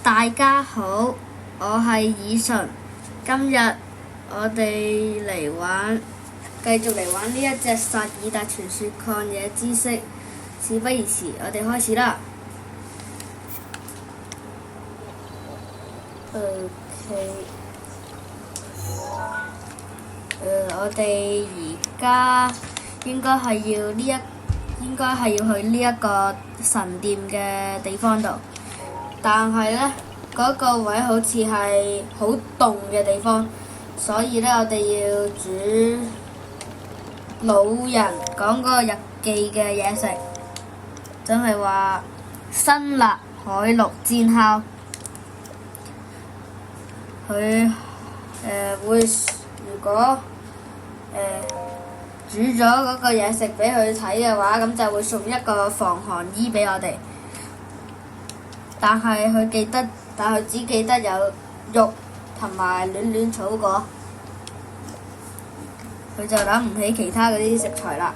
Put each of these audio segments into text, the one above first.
大家好，我係以純。今日我哋繼續嚟玩呢一隻薩爾達傳說曠野之息。事不宜遲，我哋開始啦。我哋而家應該係要去呢一個神殿嘅地方度，但係呢，嗰個位好似係好凍嘅地方，所以呢，我哋要煮老人講嗰個日記嘅嘢食，真係話辛辣海陸煎烤。佢如果煮咗嗰個嘢食俾佢睇嘅話，咁就會送一個防寒衣俾我哋。但係佢只記得有肉同埋暖草果，佢就諗唔起其他嗰啲食材啦。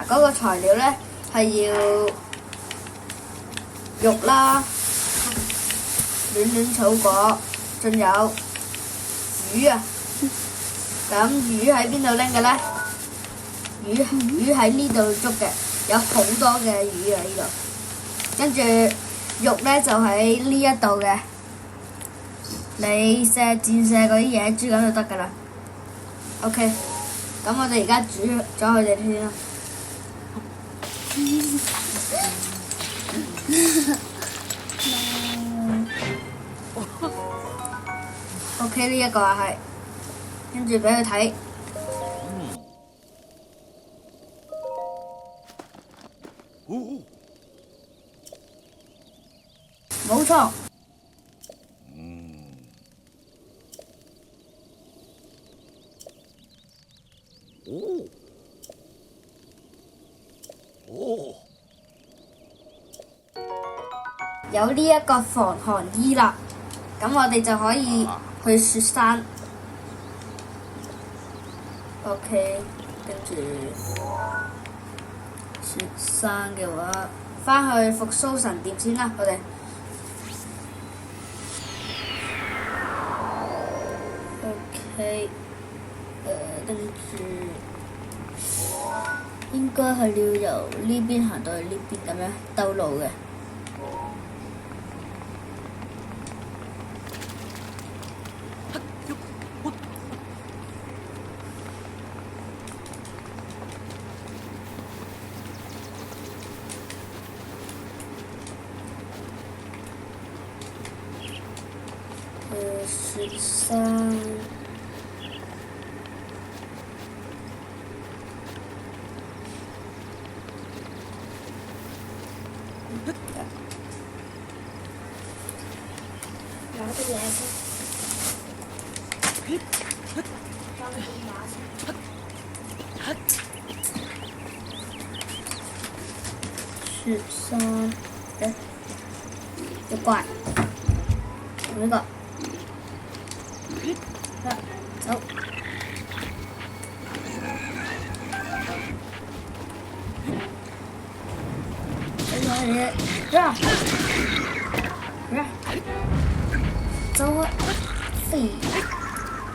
嗰個材料呢係要肉啦、暖草果，仲有魚啊。咁魚喺邊度拎嘅呢？魚喺呢度捉嘅，有好多嘅魚啊呢度。跟住肉呢就喺呢一度嘅，你箭射嗰啲野豬咁就得㗎啦。OK，咁我哋而家煮咗佢哋先啦。OK， 呢一個係，跟住俾佢睇。冇錯。有呢一個防寒衣啦，咁我哋就可以去雪山。OK， 跟住雪山嘅話，返去復甦神殿先啦，我哋。OK， 跟住應該係要由呢邊行到去呢邊咁樣兜路嘅。雪山。攞啲嘢先。雪山一怪，呢個。走。走啊！飛！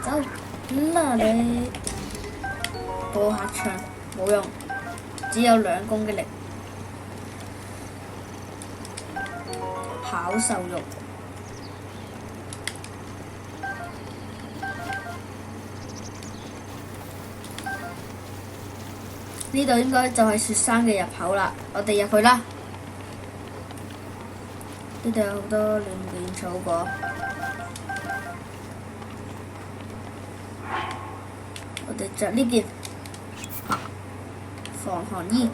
走啦你！過下牆冇用，只有2攻擊力。跑獸肉。呢度應該就係雪山嘅入口啦，我哋入去啦。呢度有好多暖草果，我哋着呢件防寒衣。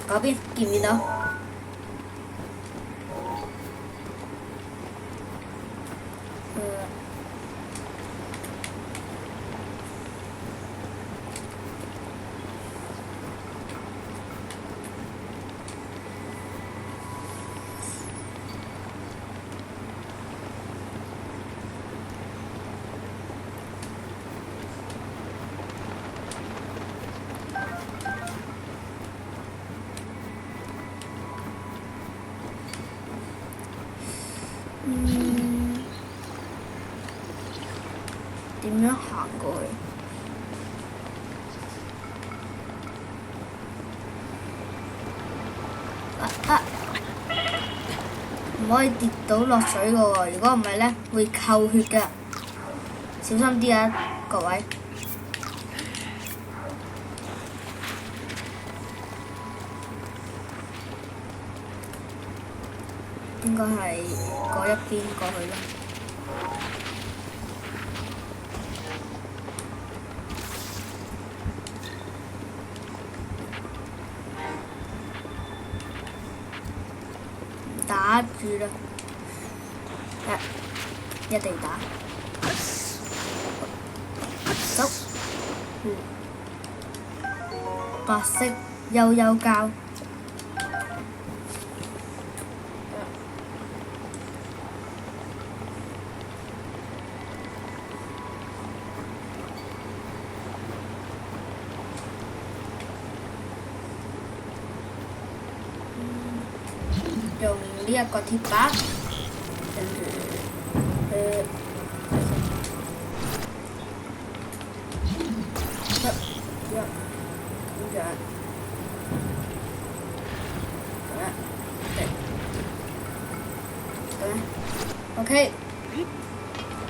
嗰邊見唔見到？點樣行過去？唔可以跌到落水㗎喎，如果唔係咧會扣血㗎，小心啲啊，各位。應該係嗰一邊過去啦。打住啦！一定打。走。白色悠悠膠。用呢一個鐵板，跟住OK，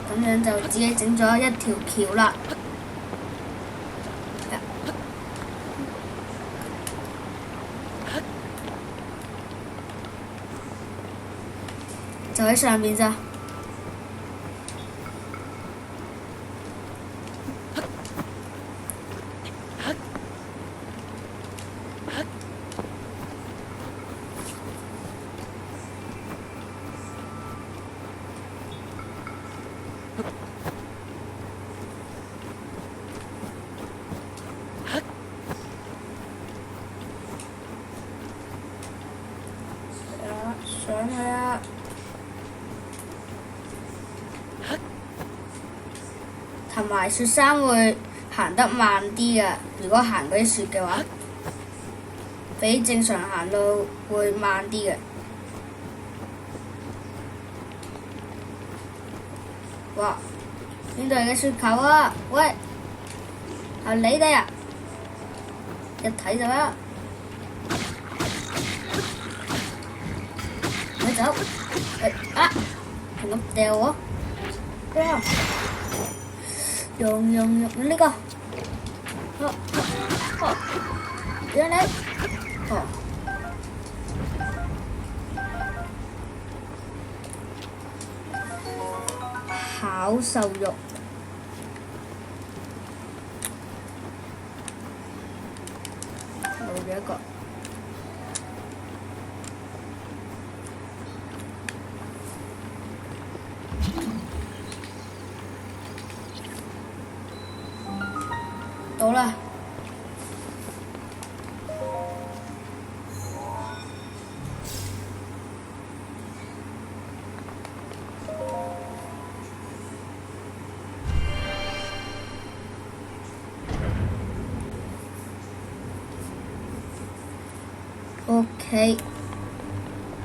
咁樣就自己整咗一條橋啦。就喺上面咋。上去啊！同埋雪山會行得慢啲嘅，如果行嗰啲雪嘅話，比正常行路會慢啲嘅。哇！邊度有嘅雪球啊？喂，係你哋啊！一睇就啦。咪走！咁掉我！哇！用呢個，讓你，烤瘦肉，冇咗一個。到啦！OK，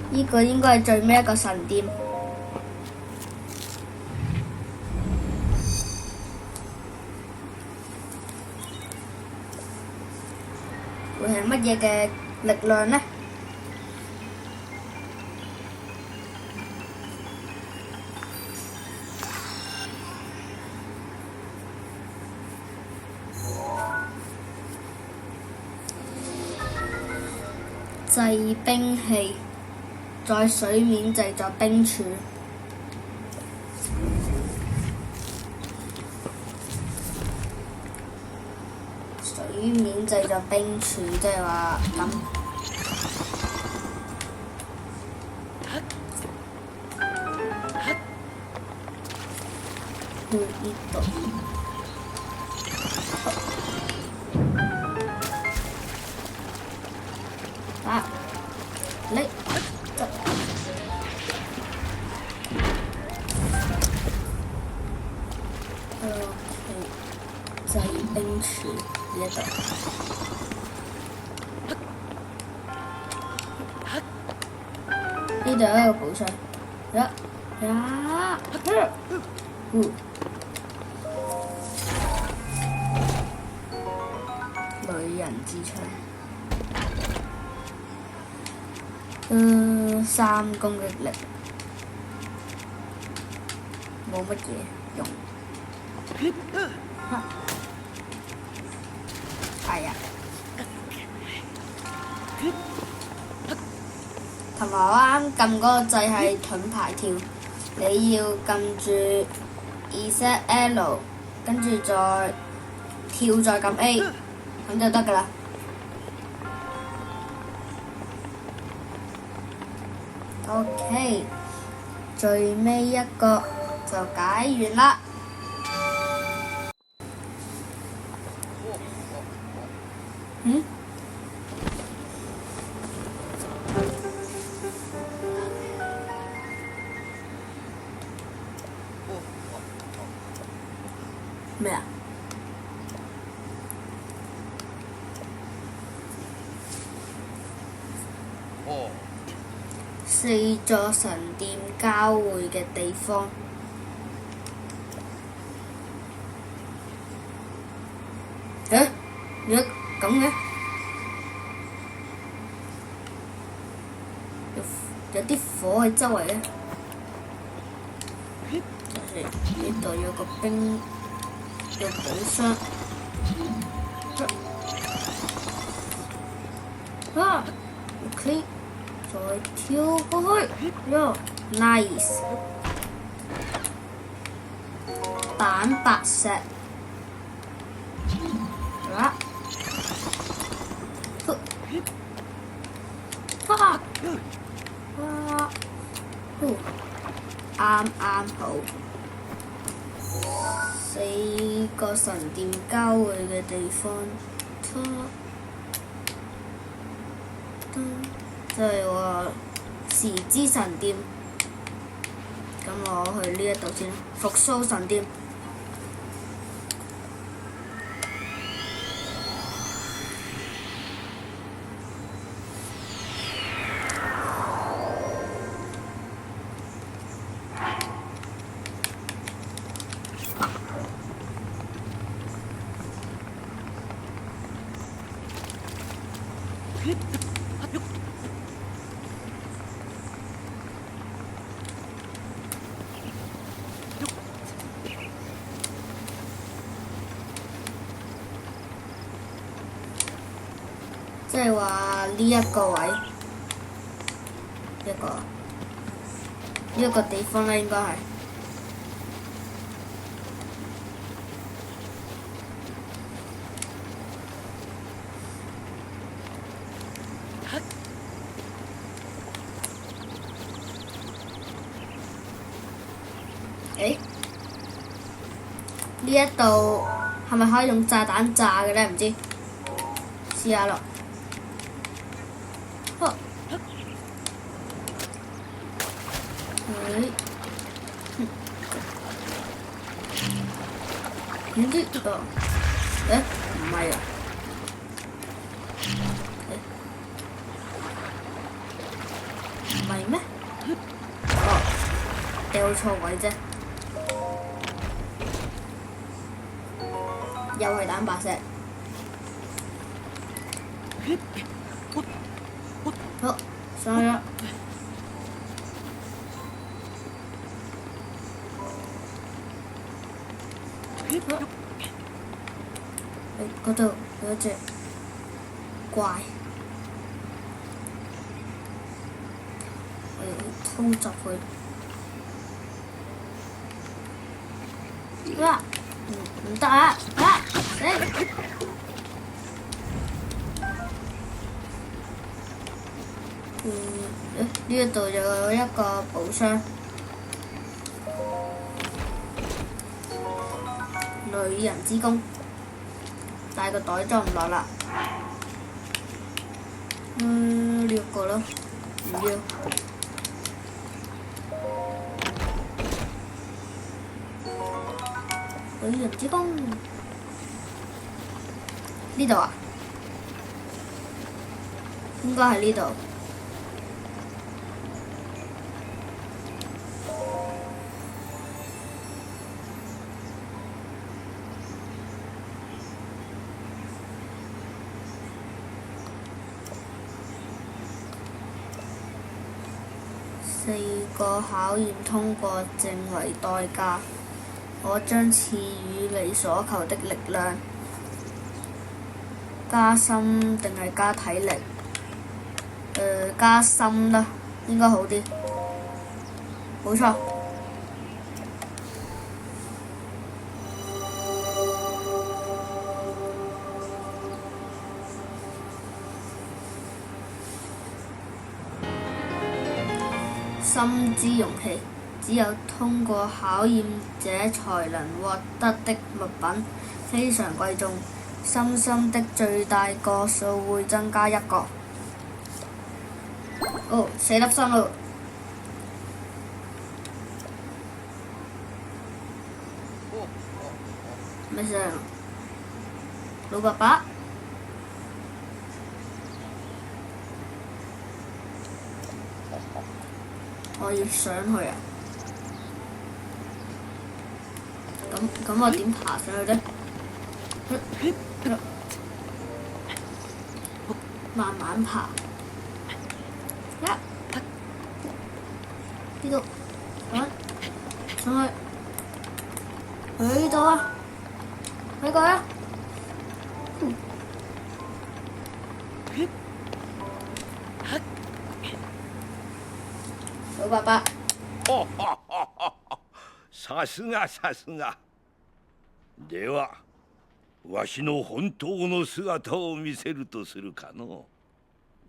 呢個應該係最尾一個神殿。會係乜嘢嘅力量呢？製冰器，在水面製作冰柱。水面製作冰柱，即係話咁。呢度。你製冰柱呢度。呢度有一個寶箱，呀，女人之槍。3攻擊力，冇乜嘢用。哎呀！同埋我啱撳嗰個掣係盾牌跳，你要撳住 ZL， 跟住再跳再撳 A， 咁就得㗎啦。OK， 最尾一個就解完啦。咩啊？4座神殿交匯嘅地方。點解咁嘅？有啲火喺周圍嘅。呢度有個冰，有寶箱。click。再跳過去，nice， 蛋白石，啱好，4個神殿交匯嘅地方，即係話時之神殿，咁我去呢一度先，復甦神殿。即係話呢一個位，一個地方咧，應該係。誒，呢一度係咪可以用炸彈炸嘅咧？唔知，試下咯。遠啲啊！唔係啊！唔係咩？掉錯位啫。又係蛋白石。好，上去啦。嗰度有隻怪，偷襲佢。唔得啊！死！呢一度有一個寶箱。女人之弓，但係個袋裝唔落啦。呢一個咯，唔要。女人之弓，呢度啊？應該係呢度。4個考驗通過證為代價，我將賜予你所求的力量。加心定係加體力？加心啦，應該好啲。冇錯。心之容器，只有通過考驗者才能獲得的物品，非常貴重。心的最大個數會增加1個。哦，4粒心咯。咩聲？老爸爸。我要上去啊！咁我點爬上去呢？慢慢爬。呢度，上去呢度啊！呢個啊！老爸爸。さすがさすが。ではわしの本当の姿を見せるとするかの。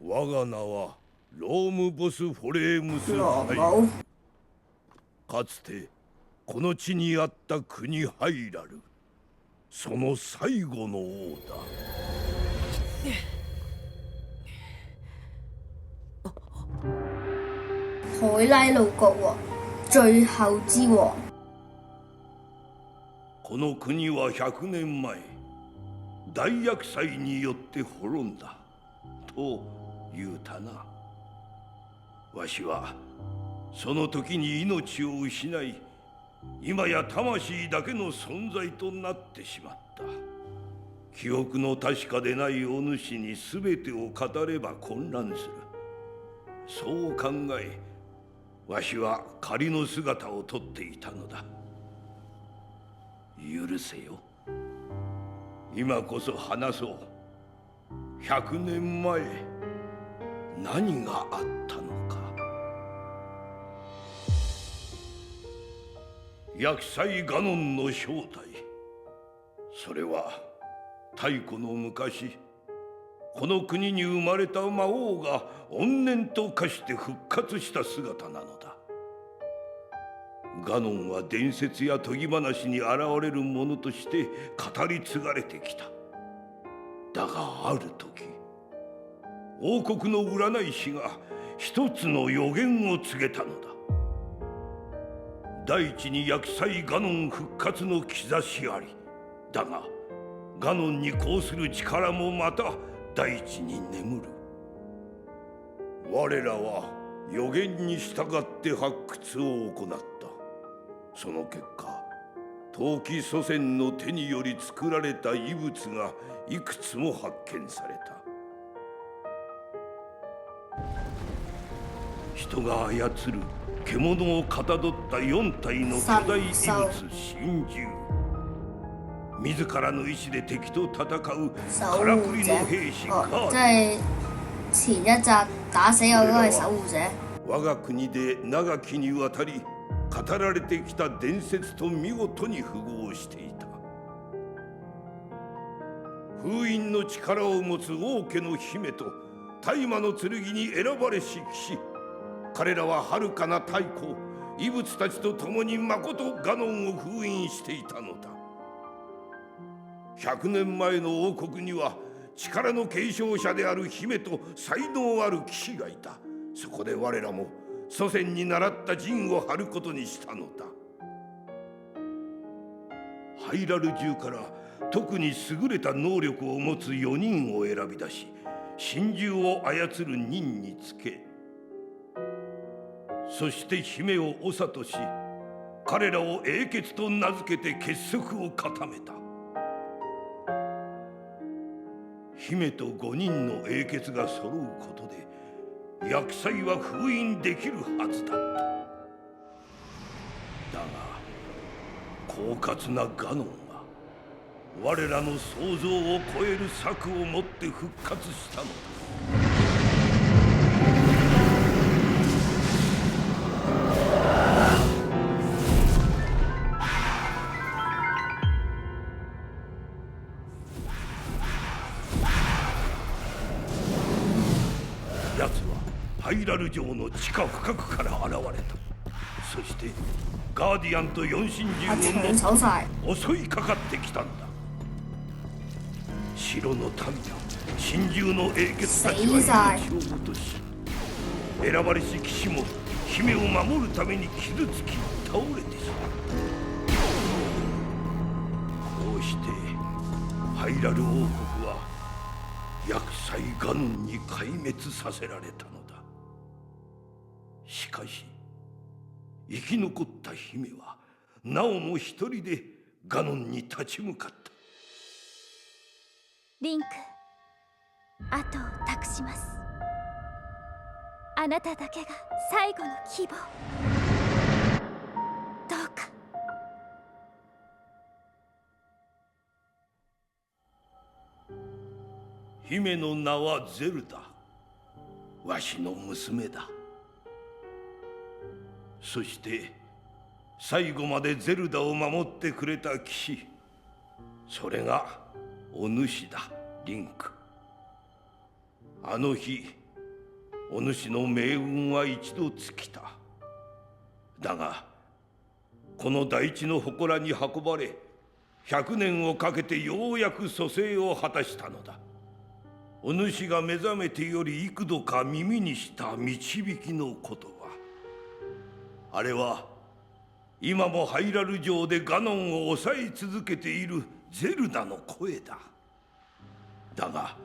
我が名はロームボス・フォレームス・ハイ。かつてこの地にあった国ハイラル、その最後の王だ。海拉魯國王，最後之王。この国は100年前大厄災によって滅んだと言うたな。わしはその時に命を失い、今や魂だけの存在となってしまった。記憶の確かでないお主に全てを語れば混乱する。そう考え、わしは仮の姿をとっていたのだ。許せよ。今こそ話そう。100年前何があったのか。厄災ガノンの正体、それは太古の昔、この国に生まれた魔王が怨念と化して復活した姿なのだ。ガノンは伝説や研ぎ話に現れるものとして語り継がれてきた。だがある時、王国の占い師が一つの予言を告げたのだ。大地に厄災ガノン復活の兆しあり。だがガノンに抗する力もまた大地に眠る。我らは予言に従って発掘を行った。その結果、陶器祖先の手により作られた遺物がいくつも発見された。人が操る獣をかたどった4体の巨大遺物神獣。自らの意志で敵と戦うからくりの兵士カー即係前一集打死我嗰個係守護者。我が国で長きにわたり語られてきた伝説と見事に符合していた。封印の力を持つ王家の姫と大魔の剣に選ばれし騎士、彼らは遥かな太古、異物たちと共にまことガノンを封印していたのだ。100年前の王国には力の継承者である姫と才能ある騎士がいた。そこで我らも祖先に習った陣を張ることにしたのだ。ハイラル中から特に優れた能力を持つ4人を選び出し、神獣を操る任につけ、そして姫を長とし、彼らを英傑と名付けて結束を固めた。姫と5人の英傑が揃うことで、厄災は封印できるはずだった。だが狡猾なガノンは我らの想像を超える策をもって復活したのだ。奴はハイラル城の地下深くから現れた。そしてガーディアンと四神啊，獣を搶走晒。襲いかかってきたんだ。城の民や神獣の英傑たちは命を落とし、選ばれし騎士も姫を守るために傷つき倒れてしまった。こうしてハイラル王国は厄災ガノンに壊滅させられたのだ。しかし生き残った姫はなおも一人でガノンに立ち向かった。リンク、後を託します。あなただけが最後の希望。どうか。姫の名はゼルダ。わしの娘だ。そして最後までゼルダを守ってくれた騎士、それがお主だ、リンク。あの日お主の命運は一度尽きた。だがこの大地の祠に運ばれ100年をかけてようやく蘇生を果たしたのだ。お主が目覚めてより幾度か耳にした導きの言葉、あれは今もハイラル城でガノンを抑え続けているゼルダの声だ。だが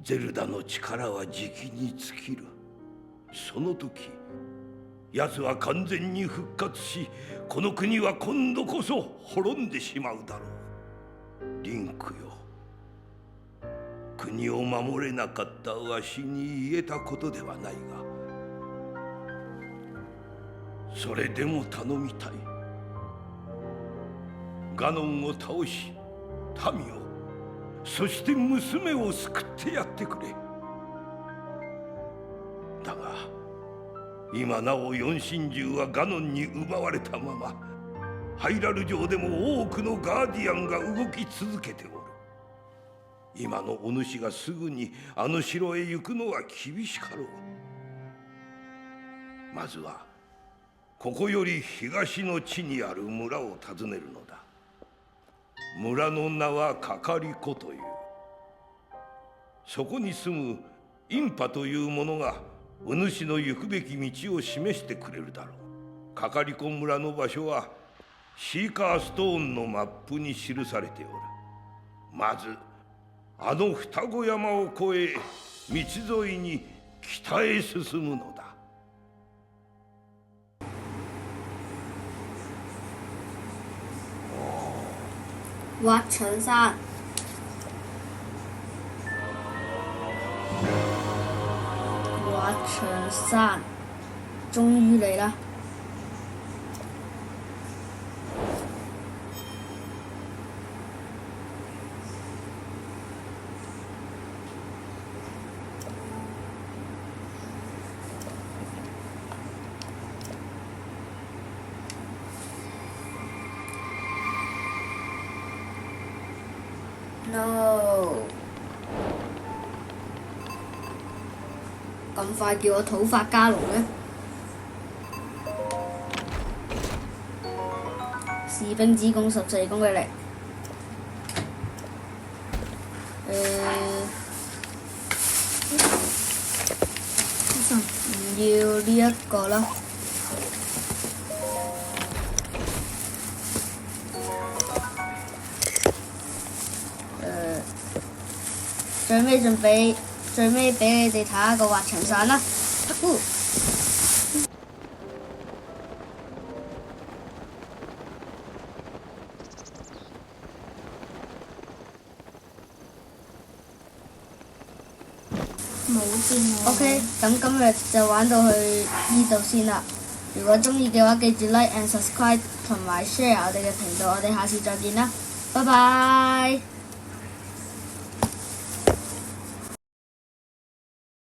ゼルダの力はじきに尽きる。その時奴は完全に復活し、この国は今度こそ滅んでしまうだろう。リンクよ、国を守れなかったわしに言えたことではないが、それでも頼みたい。ガノンを倒し民を、そして娘を救ってやってくれ。だが今なお四神獣はガノンに奪われたまま、ハイラル城でも多くのガーディアンが動き続けておる。今のお主がすぐにあの城へ行くのは厳しかろう。まずはここより東の地にある村を訪ねるのだ。村の名はカカリコという。そこに住むインパという者がお主の行くべき道を示してくれるだろう。カカリコ村の場所はシーカーストーンのマップに記されておる。まずあの双子山を越え道沿いに北へ進むのだ。挖長山，挖長山，終於嚟啦！No！ 咁快叫我土法加龍呢？士兵之弓14攻擊力。唔要呢一個啦。最尾俾你哋睇下個滑翔傘啦。冇見我。 OK，咁今日就玩到去呢度先啦。如果中意嘅話，記住 like and subscribe 同埋 share 我哋嘅頻道。我哋下次再見啦，拜拜。